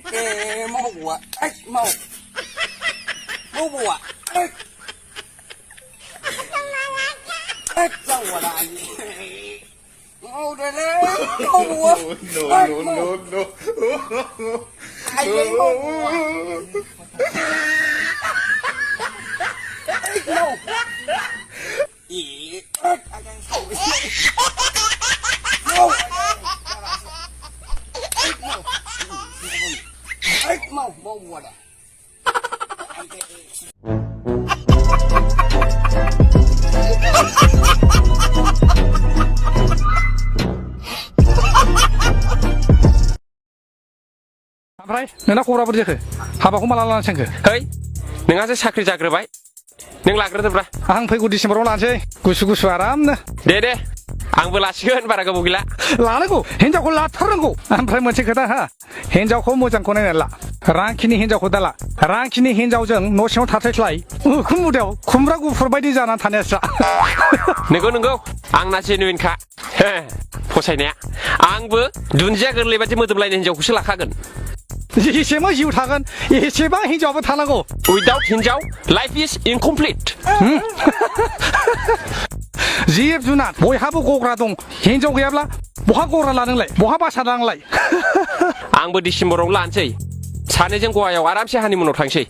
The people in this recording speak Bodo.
mau bùa mau mau bùa xong rồi lại mau đây lên mau bùa no ai lấy mau bùa mau ý anh đang sầu mau mau bùa này ओमफ्राय नोंना खबरा बोरै जाखो हाबाखौ माला लानो सानखो है नोंहासो साख्रि जाग्रोबाय नों लाग्रोदोब्रा आं फैगौ डिसेम्बराव लानोसै गुसु गुसु आरामनो दे आंबो लासिगोन बारा गोबाव गैला लानांगौ हिनजावखौ लाथारनांगौ ओमफ्राय मोनसे खोथा हा हिनजावखौ मोजांखौ नायनानै ला रांखिनि हिनजावखौ दाला रांखिनि हिनजावजों न' सिङाव थाथायस्लाय उखुम मुदायाव खुमब्रा गुफुर बायदि जानानै थानायासो नंगौ आंना जेनुइनखा फसायनाया आंबो दुन्दिया गोरलै बादि मोदोमलायनाय हिनजावखौसो लाखागोन एसेबां जिउ थागोन एसेबां हिनजावबो थानांगौ उइदाउट हिनजाव लाइफ इज इनकमप्लिट जिब जुनार बयहाबो गग्रा दं हिनजाव गैयाब्ला बहा गग्रा लानोलाय बहा बासा लानोलाय आंबो डिसेम्बराव लानोसै सानैजों गवायाव आरामसे हानिमुनाव थांसै